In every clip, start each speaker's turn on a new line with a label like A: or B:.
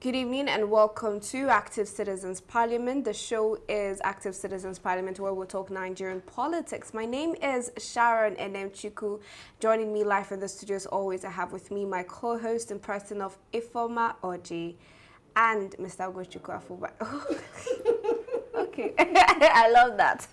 A: Good evening and welcome to Active Citizens Parliament. The show is Active Citizens Parliament, where we'll talk Nigerian politics. My name is Sharon Enemchiku. Joining me live in the studio as always, I have with me my co-host and person of Ifoma Oji and Mr. Ogochukwu Afuba. Okay, I love that.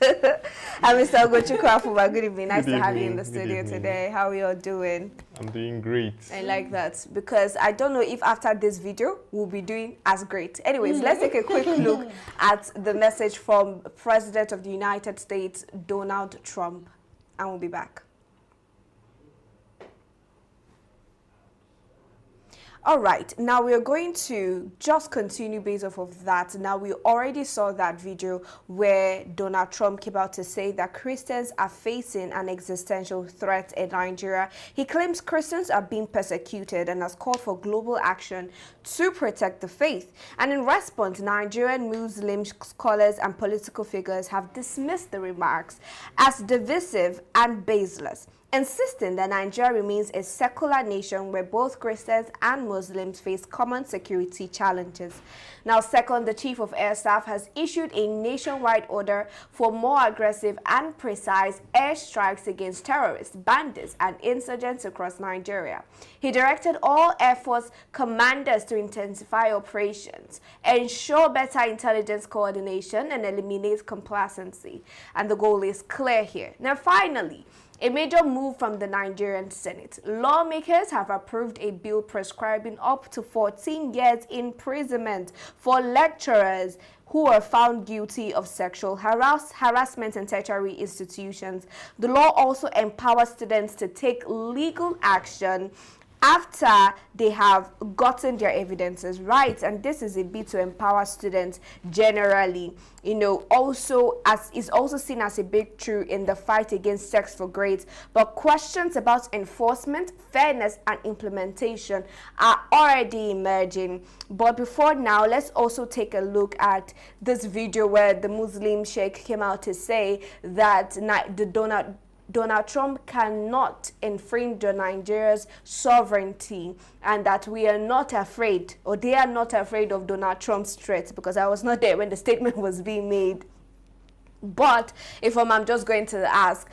A: And Mr. Ogochukwu Afuba, good evening. Nice to have you in the studio today. How are you all doing?
B: I'm doing great.
A: I like that because I don't know if after this video we'll be doing as great. Anyways, let's take a quick look at the message from President of the United States, Donald Trump, and we'll be back. All right, now we are going to just continue based off of that. Now, we already saw that video where Donald Trump came out to say that Christians are facing an existential threat in Nigeria. He claims Christians are being persecuted and has called for global action to protect the faith. And in response, Nigerian Muslim scholars and political figures have dismissed the remarks as divisive and baseless, insisting that Nigeria remains a secular nation where both Christians and Muslims face common security challenges. Now, second, the Chief of Air Staff has issued a nationwide order for more aggressive and precise airstrikes against terrorists, bandits, and insurgents across Nigeria. He directed all Air Force commanders to intensify operations, ensure better intelligence coordination, and eliminate complacency. And the goal is clear here. Now, finally, a major move from the Nigerian Senate. Lawmakers have approved a bill prescribing up to 14 years imprisonment for lecturers who are found guilty of sexual harassment in tertiary institutions. The law also empowers students to take legal action after they have gotten their evidences right, and this is a bit to empower students generally. You know, also is also seen as a breakthrough in the fight against sex for grades. But questions about enforcement, fairness, and implementation are already emerging. But before now, let's also take a look at this video where the Muslim sheikh came out to say that Donald Trump cannot infringe on Nigeria's sovereignty, and that we are not afraid, or they are not afraid of Donald Trump's threats, because I was not there when the statement was being made. But if I'm just going to ask,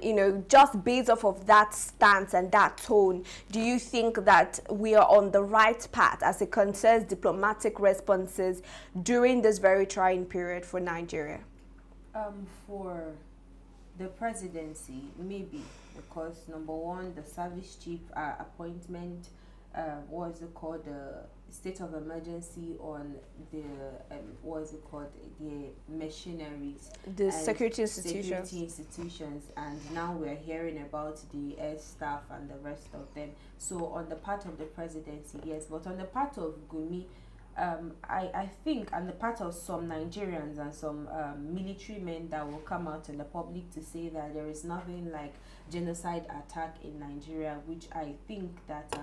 A: you know, just based off of that stance and that tone, do you think that we are on the right path as it concerns diplomatic responses during this very trying period for Nigeria?
C: For the presidency, maybe, because number one, the service chief appointment, what is it called, the state of emergency on the what is it called, the machineries,
A: the security institutions,
C: and now we're hearing about the air staff and the rest of them. So on the part of the presidency, yes, but on the part of Gumi, I think, and the part of some Nigerians and some military men that will come out in the public to say that there is nothing like genocide attack in Nigeria, which I think that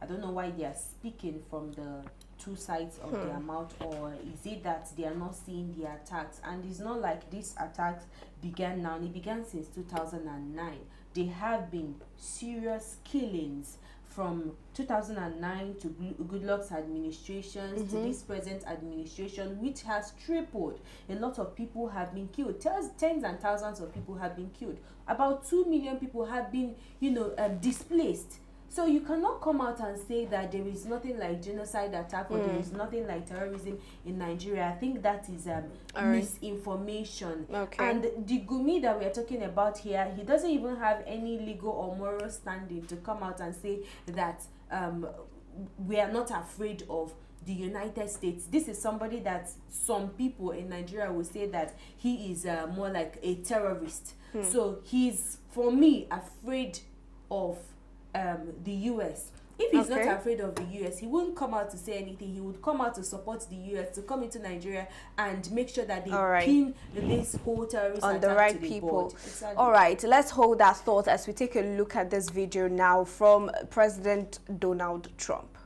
C: I don't know why they are speaking from the two sides of their mouth, or is it that they are not seeing the attacks? And it's not like these attacks began now, it began since 2009. There have been serious killings from 2009 to Goodluck's administration to this present administration, which has tripled. A lot of people have been killed. Tens and thousands of people have been killed. About 2 million people have been, you know, displaced. So you cannot come out and say that there is nothing like genocide attack or there is nothing like terrorism in Nigeria. I think that is misinformation.
A: Okay.
C: And the Gumi that we are talking about here, he doesn't even have any legal or moral standing to come out and say that we are not afraid of the United States. This is somebody that some people in Nigeria will say that he is more like a terrorist. So he's, for me, afraid of the US. If he's not afraid of the US, he wouldn't come out to say anything. He would come out to support the US, to come into Nigeria and make sure that they pin this whole terrorist
A: on
C: attack
A: the right
C: to the
A: people.
C: board. Exactly.
A: All right, let's hold that thought as we take a look at this video now from President Donald Trump.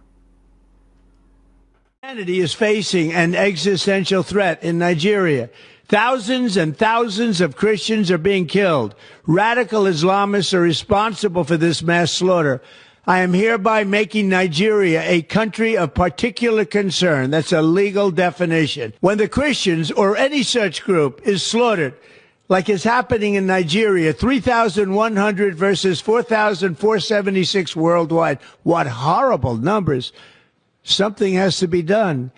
D: Humanity is facing an existential threat in Nigeria. Thousands and thousands of Christians are being killed. Radical Islamists are responsible for this mass slaughter. I am hereby making Nigeria a country of particular concern. That's a legal definition. When the Christians or any such group is slaughtered, like is happening in Nigeria, 3,100 versus 4,476 worldwide. What horrible numbers. Something has to be done.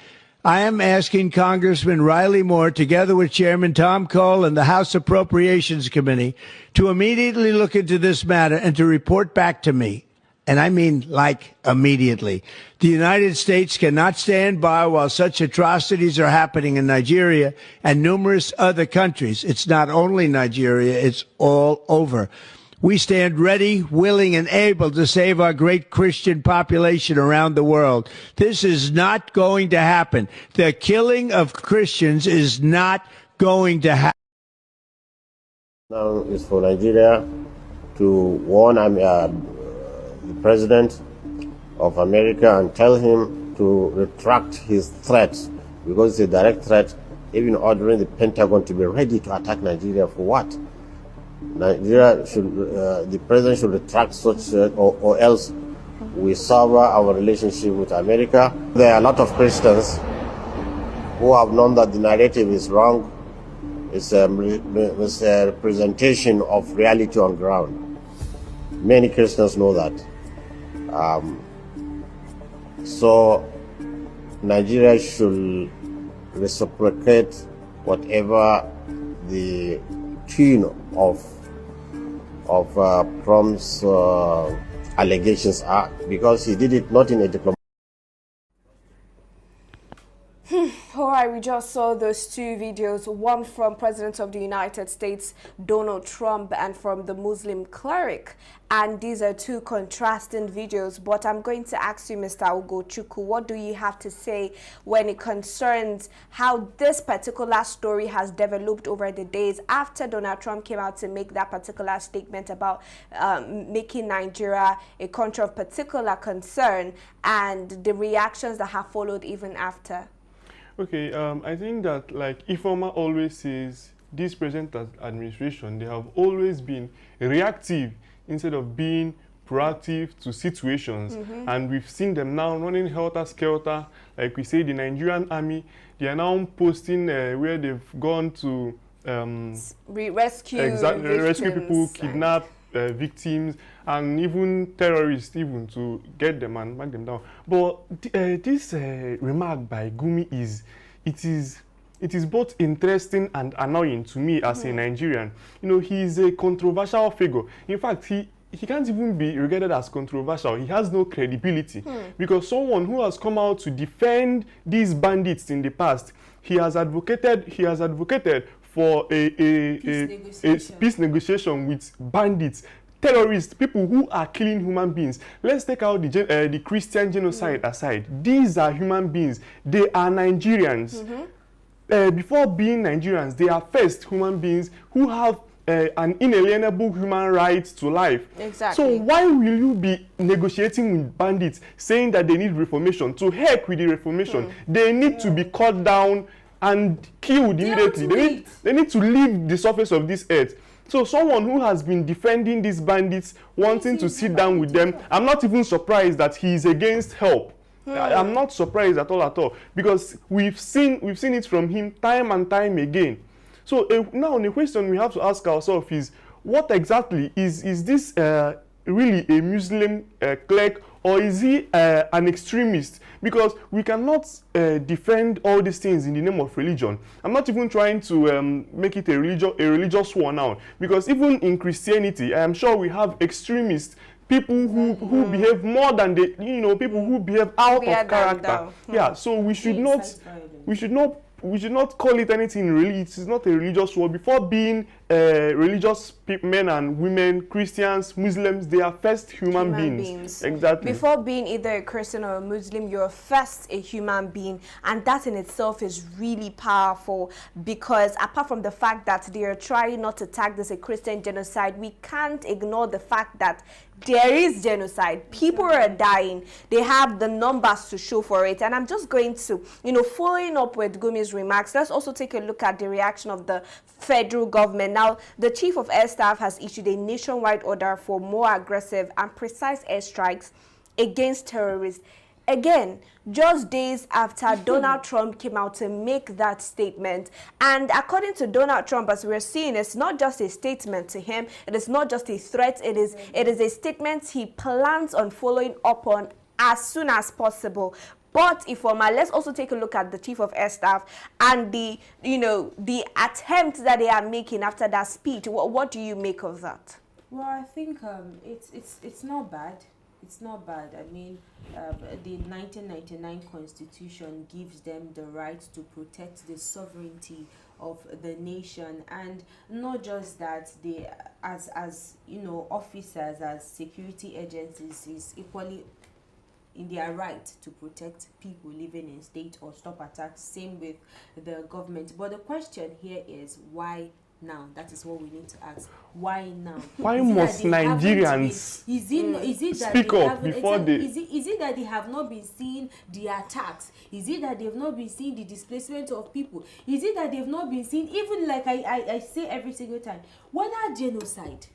D: I am asking Congressman Riley Moore, together with Chairman Tom Cole and the House Appropriations Committee, to immediately look into this matter and to report back to me. And I mean, like, immediately. The United States cannot stand by while such atrocities are happening in Nigeria and numerous other countries. It's not only Nigeria, it's all over. We stand ready, willing, and able to save our great Christian population around the world. This is not going to happen. The killing of Christians is not going to happen.
B: Now is for Nigeria to warn the President of America and tell him to retract his threat, because it's a direct threat, even ordering the Pentagon to be ready to attack Nigeria for what? Nigeria should, the President should retract such, or else we sever our relationship with America. There are a lot of Christians who have known that the narrative is wrong. It's a representation of reality on ground. Many Christians know that. So Nigeria should reciprocate whatever the tune of Trump's allegations are, because he did it not in a diplomatic.
A: All right, we just saw those two videos, one from President of the United States, Donald Trump, and from the Muslim cleric. And these are two contrasting videos. But I'm going to ask you, Mr. Ugochukwu, what do you have to say when it concerns how this particular story has developed over the days after Donald Trump came out to make that particular statement about making Nigeria a country of particular concern, and the reactions that have followed even after?
E: Okay, I think that, like Ifoma always says, this present administration, they have always been reactive instead of being proactive to situations. And we've seen them now running helter-skelter. Like we say, the Nigerian army, they are now posting where they've gone to
A: rescue
E: people, kidnap victims, and even terrorists, even to get them and back them down. But this remark by Gumi it is both interesting and annoying to me as a Nigerian. You know, he is a controversial figure. In fact, he can't even be regarded as controversial. He has no credibility because someone who has come out to defend these bandits in the past, he has advocated for a peace negotiation with bandits, terrorists, people who are killing human beings. Let's take out the Christian genocide aside. These are human beings. They are Nigerians. Before being Nigerians, they are first human beings who have an inalienable human right to life.
A: Exactly.
E: So why will you be negotiating with bandits, saying that they need reformation? To heck with the reformation. They need to be cut down and killed immediately. They need to leave the surface of this earth. So someone who has been defending these bandits, wanting to sit down with them, I'm not even surprised that he is against help. I'm not surprised at all, because we've seen it from him time and time again. So now the question we have to ask ourselves is, what exactly is this really a Muslim cleric, or is he an extremist? Because we cannot defend all these things in the name of religion. I'm not even trying to make it a religious war now, because even in Christianity, I am sure we have extremists, people who behave more than they, people who behave out of character. Yeah, so we should not call it anything really. It is not a religious war. Before being religious men and women, Christians, Muslims, they are first human beings. Exactly.
A: Before being either a Christian or a Muslim, you're first a human being, and that in itself is really powerful, because apart from the fact that they are trying not to tag this a Christian genocide, we can't ignore the fact that there is genocide. People are dying. They have the numbers to show for it. And I'm just going to, following up with Gumi's remarks, let's also take a look at the reaction of the federal government. Now, the Chief of Air Staff has issued a nationwide order for more aggressive and precise airstrikes against terrorists. Again, just days after Donald Trump came out to make that statement. And according to Donald Trump, as we're seeing, it's not just a statement to him. It is not just a threat. It is a statement he plans on following up on as soon as possible. But Ifoma, let's also take a look at the Chief of Air Staff and the attempt that they are making after that speech. What do you make of that?
C: Well, I think it's not bad. It's not bad. I mean, the 1999 Constitution gives them the right to protect the sovereignty of the nation, and not just that, they, as you know, officers, as security agencies, is equally in their right to protect people living in state or stop attacks. Same with the government. But the question here is, why now? That is what we need to ask. Why now?
E: Why must Nigerians speak up before they...
C: Is it that they have not been seeing the attacks? Is it that they've not been seeing the displacement of people? Is it that they've not been seeing, even like I say every single time, whether genocide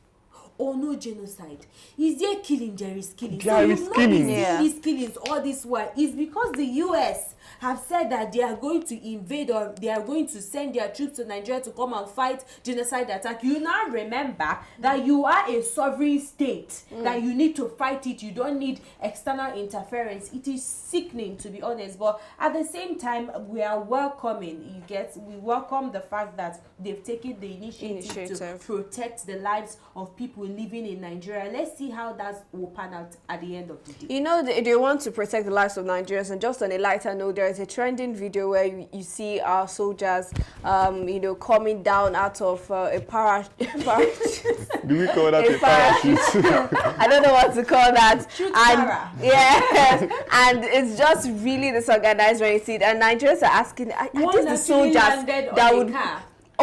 C: or no genocide, is there killing? There is killing.
E: There is killing.
C: These killings all this while is because the US have said that they are going to invade, or they are going to send their troops to Nigeria to come and fight genocide attack. You now remember that you are a sovereign state, that you need to fight it. You don't need external interference. It is sickening, to be honest. But at the same time, we are welcoming. We welcome the fact that they've taken the initiative to protect the lives of people living in Nigeria. Let's see how that will pan out at the end of the day.
A: You know, they want to protect the lives of Nigerians, and just on a lighter note, there is a trending video where you see our soldiers, you know, coming down out of a parachute.
E: Do we call that a parachute?
A: I don't know what to call that.
C: And
A: yes, and it's just really disorganized when you see it. And Nigerians are asking, are these the soldiers that would...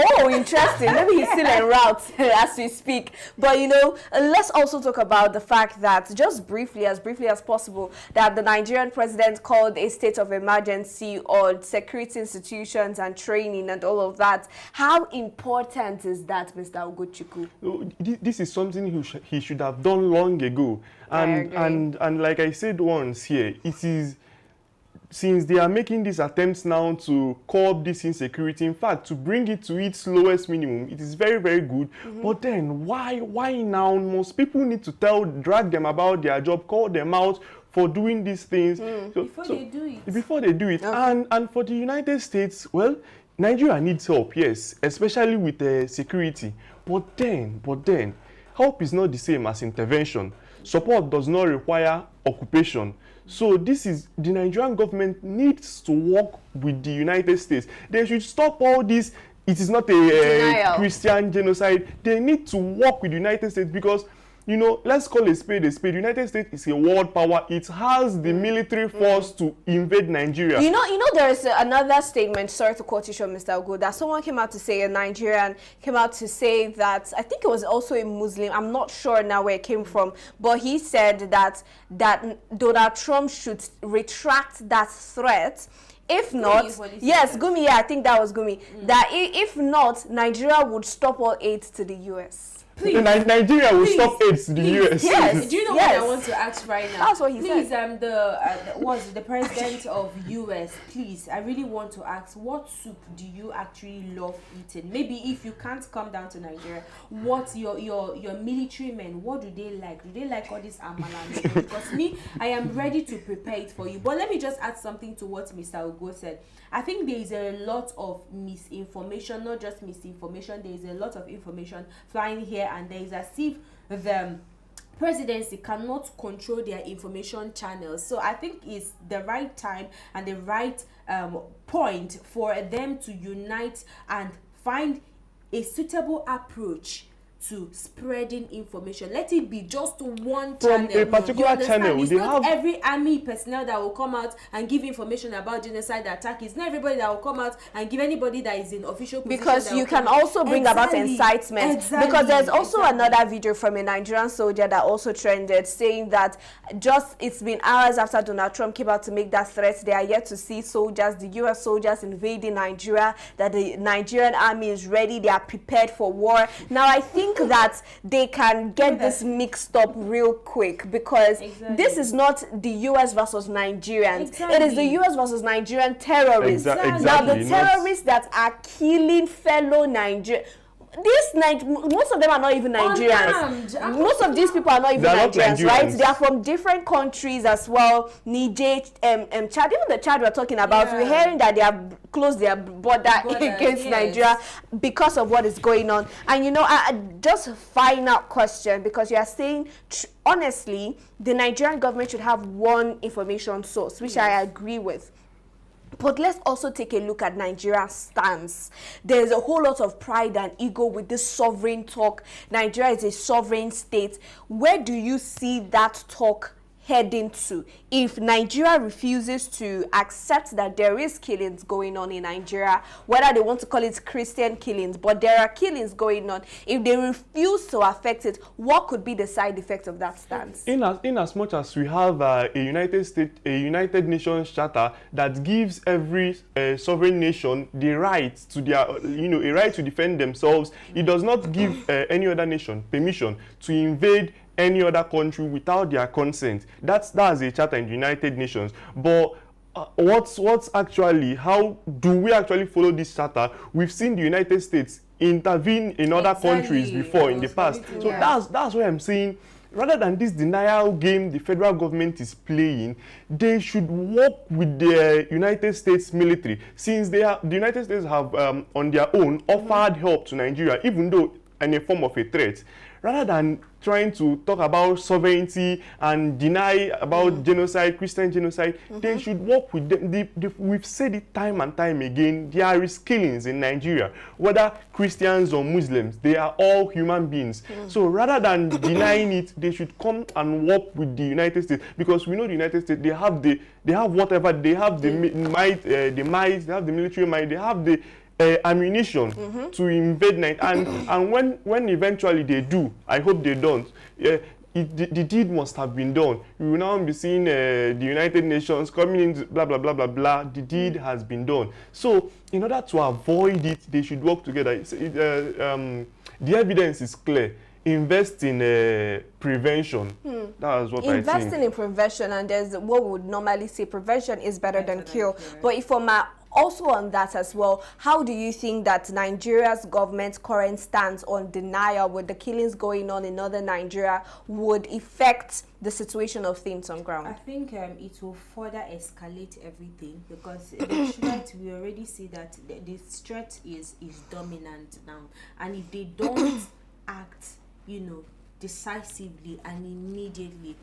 A: Oh, interesting. Maybe he's still en route as we speak. But, you know, let's also talk about the fact that, just briefly as possible, that the Nigerian president called a state of emergency on security institutions and training and all of that. How important is that, Mr. Ugochukwu?
E: This is something he should have done long ago. And like I said once here, it is... Since they are making these attempts now to curb this insecurity, in fact, to bring it to its lowest minimum, it is very, very good. But then, why now? Most people need to drag them about their job, call them out for doing these things.
C: Before
E: they do it. Okay. And for the United States, well, Nigeria needs help, yes, especially with security. But then, help is not the same as intervention. Support does not require occupation. So the Nigerian government needs to work with the United States. They should stop all this. It is not a Christian genocide. They need to work with the United States because, you know, let's call a spade a spade. The United States is a world power. It has the military force to invade Nigeria.
A: You know, there is another statement, sorry to quote you, Mr. Ugo, that someone came out to say, a Nigerian came out to say that, I think it was also a Muslim, I'm not sure now where it came from, but he said that Donald Trump should retract that threat. If not, yes, Gumi, yeah, I think that was Gumi, that if not, Nigeria would stop all aid to the US.
E: Please. Nigeria will stop aid to the US.
C: Yes. Do you know what I want to ask right now?
A: That's what he said.
C: Please, the president of US, please, I really want to ask, what soup do you actually love eating? Maybe if you can't come down to Nigeria, what's your military men, what do they like? Do they like all this amala? Because me, I am ready to prepare it for you. But let me just add something to what Mr. Ugo said. I think there is a lot of misinformation, not just misinformation, there is a lot of information flying here and there, is as if the presidency cannot control their information channels. So I think it's the right time and the right point for them to unite and find a suitable approach to spreading information. Let it be just one
E: from
C: channel.
E: a particular channel.
C: It's
E: They
C: not
E: have
C: every army personnel that will come out and give information about genocide attack. It's not everybody that will come out and give anybody that is in official position.
A: Because you can also bring about incitement. Because there's also another video from a Nigerian soldier that also trended saying that just it's been hours after Donald Trump came out to make that threat, they are yet to see soldiers, the US soldiers invading Nigeria, that the Nigerian army is ready, they are prepared for war. Now I think that they can get this mixed up real quick, because this is not the US versus Nigerians. It is the US versus Nigerian terrorists. Now the terrorists that are killing fellow Nigerians, most of them are not even Nigerians. Most of these people are not even Nigerians, right? They are from different countries as well. Niger, Chad, even the Chad we're talking about, we're hearing that they have closed their border against Nigeria because of what is going on. And you know, just a final question, because you are saying, honestly, the Nigerian government should have one information source, which I agree with. But let's also take a look at Nigeria's stance. There's a whole lot of pride and ego with this sovereign talk. Nigeria is a sovereign state. Where do you see that talk heading to if Nigeria refuses to accept that there is killings going on in Nigeria, whether they want to call it Christian killings, but there are killings going on? If they refuse to affect it, what could be the side effect of that stance?
E: In as much as we have a United Nations Charter that gives every sovereign nation the right to their, a right to defend themselves, it does not give any other nation permission to invade any other country without their consent. That's a charter in the United Nations. But what's actually, how do we actually follow this charter? We've seen the United States intervene in other countries before in the past. So that's why I'm saying, rather than this denial game the federal government is playing, they should work with the United States military, since the United States have on their own offered help to Nigeria, even though in a form of a threat. Rather than trying to talk about sovereignty and deny about genocide, Christian genocide, they should work with them. We've said it time and time again, there is killings in Nigeria. Whether Christians or Muslims, they are all human beings. So rather than denying it, they should come and work with the United States, because we know the United States, they have the might, they have the military might, they have the ammunition to invade Nigeria, and when eventually they do, I hope they don't, the deed must have been done. We will now be seeing the United Nations coming in, blah blah blah blah blah. The deed has been done. So in order to avoid it, they should work together. The evidence is clear. Invest in prevention. That's what I think.
A: Investing in prevention, and there's what we would normally say prevention is better than cure. But if I'm also on that as well, how do you think that Nigeria's government's current stance on denial with the killings going on in northern Nigeria would affect the situation of things on ground?
C: I think it will further escalate everything, because the threat, we already see that the threat is dominant now, and if they don't act, decisively and immediately,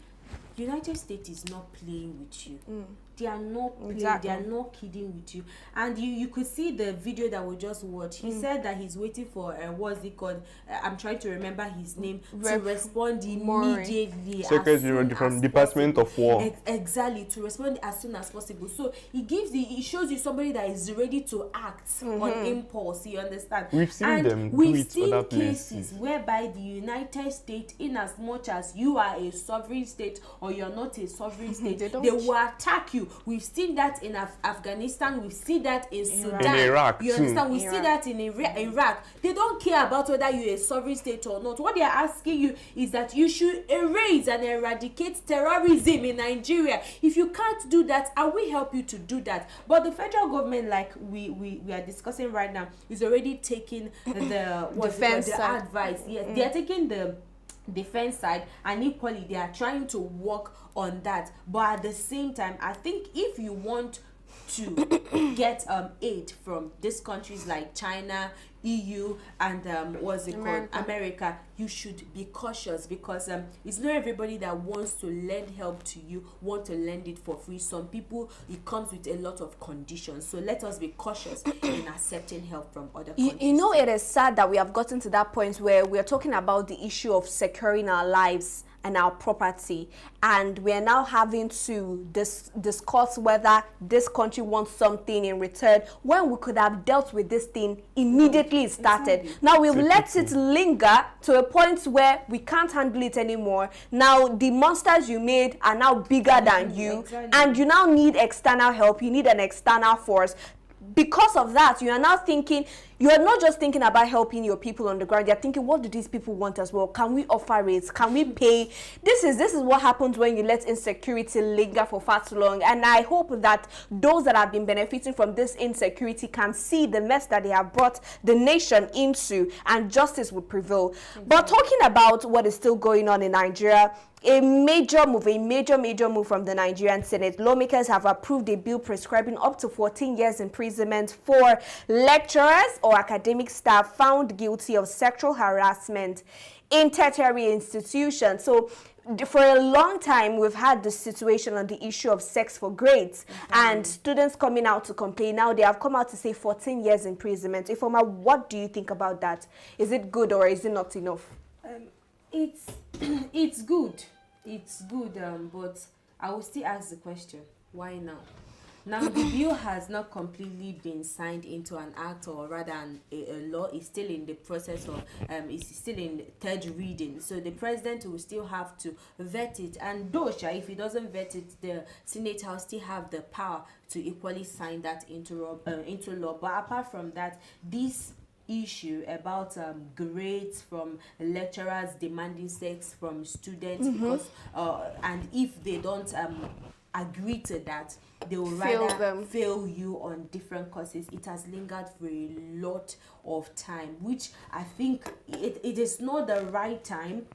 C: the United States is not playing with you. They are not playing, they are not kidding with you. And you could see the video that we just watched. He said that he's waiting for what's it called? I'm trying to remember his name, to respond immediately.
E: Secretary from Department of War.
C: Exactly, to respond as soon as possible. So he shows you somebody that is ready to act on impulse. You understand?
E: We've seen them do it other places.
C: Cases whereby the United States, in as much as you are a sovereign state or you're not a sovereign state, they will attack you. We've seen that in Afghanistan. We've seen that in Sudan.
E: In Iraq,
C: you understand? We see that in Iraq. They don't care about whether you're a sovereign state or not. What they are asking you is that you should erase and eradicate terrorism in Nigeria. If you can't do that, I will help you to do that. But the federal government, like we are discussing right now, is already taking the advice. Yes, they are taking the defense side, and equally they are trying to work on that. But at the same time, I think if you want to get aid from these countries like China, EU and what's it called, America, you should be cautious, because it's not everybody that wants to lend help to you want to lend it for free. Some people, it comes with a lot of conditions, so let us be cautious in accepting help from other countries.
A: You know, it is sad that we have gotten to that point where we are talking about the issue of securing our lives and our property, and we are now having to discuss whether this country wants something in return, when we could have dealt with this thing immediately it started. Exactly. Now we've let it linger to a point where we can't handle it anymore. Now the monsters you made are now bigger than you, and you now need external help. You need an external force. Because of that, you are now thinking, you are not just thinking about helping your people on the ground, you're thinking, what do these people want as well? Can we offer rates? Can we pay? This is what happens when you let insecurity linger for far too long. And I hope that those that have been benefiting from this insecurity can see the mess that they have brought the nation into, and justice will prevail. But talking about what is still going on in Nigeria, a major move from the Nigerian Senate. Lawmakers have approved a bill prescribing up to 14 years imprisonment for lecturers or academic staff found guilty of sexual harassment in tertiary institutions. So for a long time, we've had the situation on the issue of sex for grades, and students coming out to complain. Now they have come out to say 14 years imprisonment. Ifoma, what do you think about that? Is it good or is it not enough?
C: It's good. It's good, but I will still ask the question, why now? Now the bill has not completely been signed into an act, or rather a law. Is still in the process of it's still in third reading, so the president will still have to vet it, and though if he doesn't vet it, the Senate House still have the power to equally sign that into law. But apart from that, this issue about grades from lecturers demanding sex from students, because and if they don't agree to that, they will rather fail you on different courses. It has lingered for a lot of time, which I think it is not the right time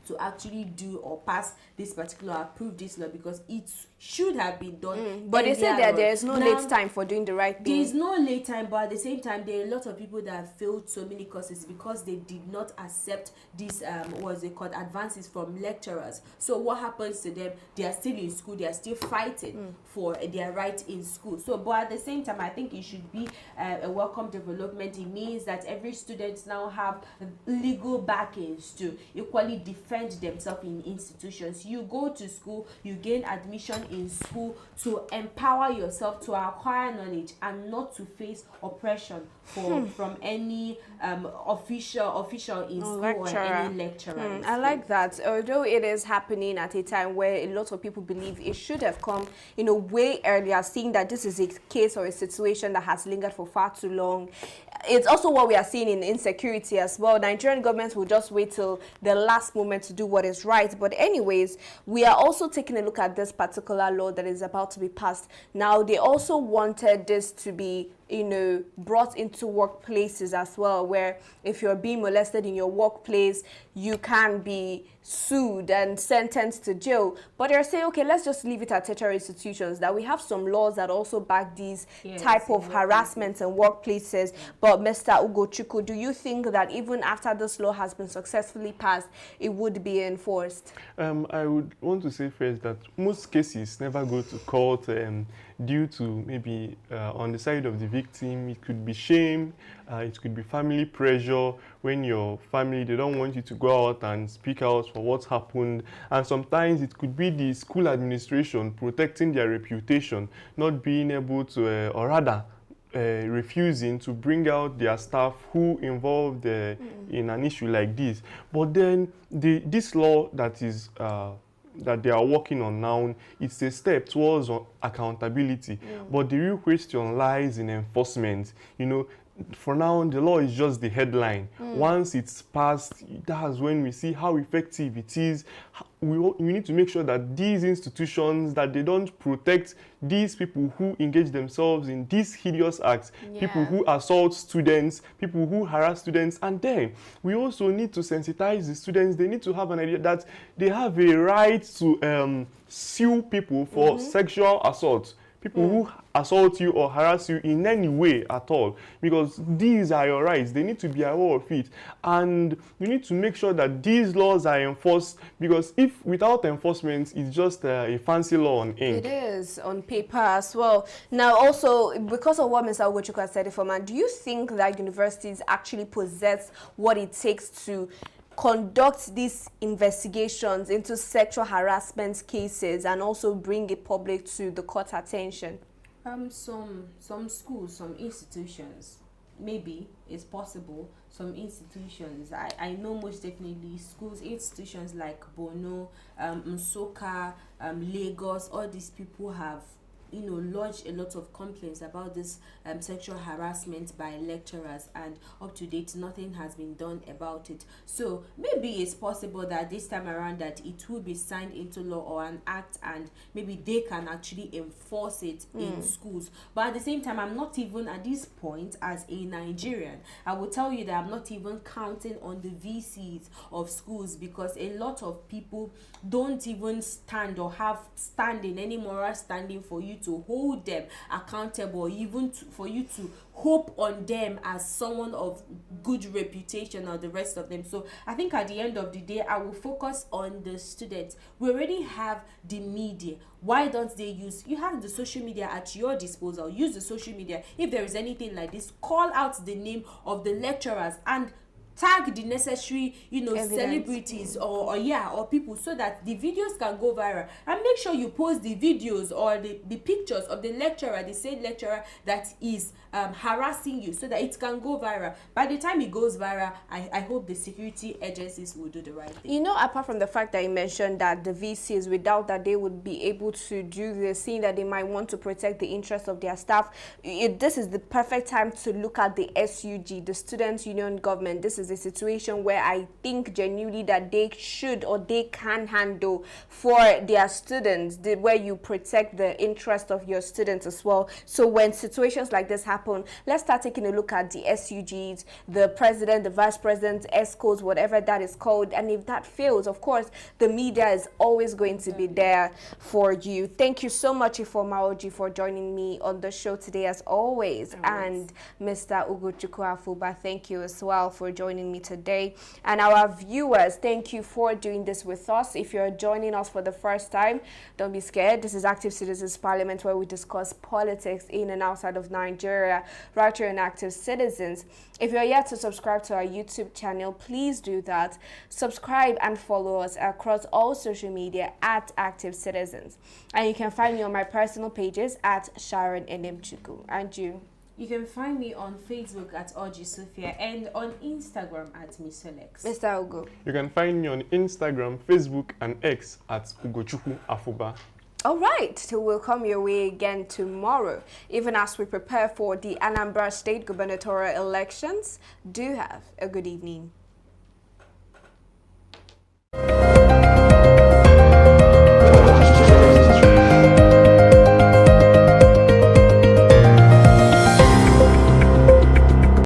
C: to actually do or pass this particular, approve this law, because it should have been done.
A: But they said that there is no late time for doing the right thing.
C: There is no late time, but at the same time, there are a lot of people that have failed so many courses because they did not accept this advances from lecturers. So what happens to them? They are still in school, they are still fighting for their right in school. So but at the same time, I think it should be a welcome development. It means that every student now have legal backings to equally defend themselves in institutions. You go to school, you gain admission in school to empower yourself, to acquire knowledge, and not to face oppression from any official in school or any lecturer.
A: I like that. Although it is happening at a time where a lot of people believe it should have come, way earlier, seeing that this is a case or a situation that has lingered for far too long. It's also what we are seeing in insecurity as well. Nigerian governments will just wait till the last moment to do what is right. But anyways, we are also taking a look at this particular law that is about to be passed. Now, they also wanted this to be brought into workplaces as well, where if you're being molested in your workplace, you can be sued and sentenced to jail. But they're saying, okay, let's just leave it at tertiary institutions, that we have some laws that also back these type of harassment in workplaces. But Mr. Ugochukwu, do you think that even after this law has been successfully passed, it would be enforced?
E: I would want to say first that most cases never go to court due to maybe on the side of the victim, it could be shame, it could be family pressure. When your family, they don't want you to go out and speak out for what's happened, and sometimes it could be the school administration protecting their reputation, not being able to, or rather refusing to bring out their staff who involved in an issue like this. But then this law that is that they are working on now, it's a step towards accountability. But the real question lies in enforcement. For now, the law is just the headline. Once it's passed, that's when we see how effective it is. We need to make sure that these institutions, that they don't protect these people who engage themselves in these hideous acts, people who assault students, people who harass students. And then we also need to sensitize the students. They need to have an idea that they have a right to sue people for sexual assault. people who assault you or harass you in any way at all, because these are your rights. They need to be aware of it, and you need to make sure that these laws are enforced, because if without enforcement, it's just a fancy law on ink.
A: It is on paper as well. Now, also, because of what Mr. Ugochukwu said, do you think that universities actually possess what it takes to conduct these investigations into sexual harassment cases and also bring it public to the court attention?
C: Some schools, some institutions, maybe it's possible. Some institutions, I know most definitely schools, institutions like Bono, Msoka, Lagos, all these people have, you know, lodged a lot of complaints about this sexual harassment by lecturers, and up to date nothing has been done about it. So maybe it's possible that this time around that it will be signed into law or an act, and maybe they can actually enforce it in schools. But at the same time, I'm not even at this point as a Nigerian, I will tell you that I'm not even counting on the VCs of schools, because a lot of people don't even stand or have standing, any moral standing for you to hold them accountable, or even for you to hope on them as someone of good reputation or the rest of them. So I think at the end of the day, I will focus on the students. We already have the media. Why don't they use, you have the social media at your disposal, use the social media. If there is anything like this, call out the name of the lecturers and tag the necessary, you know, evidence, celebrities or people, so that the videos can go viral. And make sure you post the videos or the pictures of the lecturer, the same lecturer that is harassing you, so that it can go viral. By the time it goes viral, I hope the security agencies will do the right thing.
A: You know, apart from the fact that you mentioned that the VCs, without that they would be able to do this, seeing that they might want to protect the interests of their staff, this is the perfect time to look at the SUG, the Students' Union Government. This is a situation where I think genuinely that they should or they can handle for their students, where you protect the interest of your students as well. So when situations like this happen, let's start taking a look at the SUGs, the president, the vice president, ESCOs, whatever that is called. And if that fails, of course, the media is always going to be there for you. Thank you so much, Ifeoma Oji, for joining me on the show today as always. And Mr. Ugochukwu Afuba, thank you as well for joining me today. And our viewers, thank you for doing this with us. If you're joining us for the first time, don't be scared. This is Active Citizens Parliament, where we discuss politics in and outside of Nigeria, right here in Active Citizens. If you're yet to subscribe to our YouTube channel, please do that. Subscribe and follow us across all social media at Active Citizens. And you can find me on my personal pages at Sharon Enemchukwu. And you?
C: You can find me on Facebook at Oji Sophia and on Instagram at Miss Alex.
A: Mr. Ugo.
E: You can find me on Instagram, Facebook, and X at Ugochukwu Afuba.
A: All right, so we'll come your way again tomorrow, even as we prepare for the Anambra State gubernatorial elections. Do have a good evening.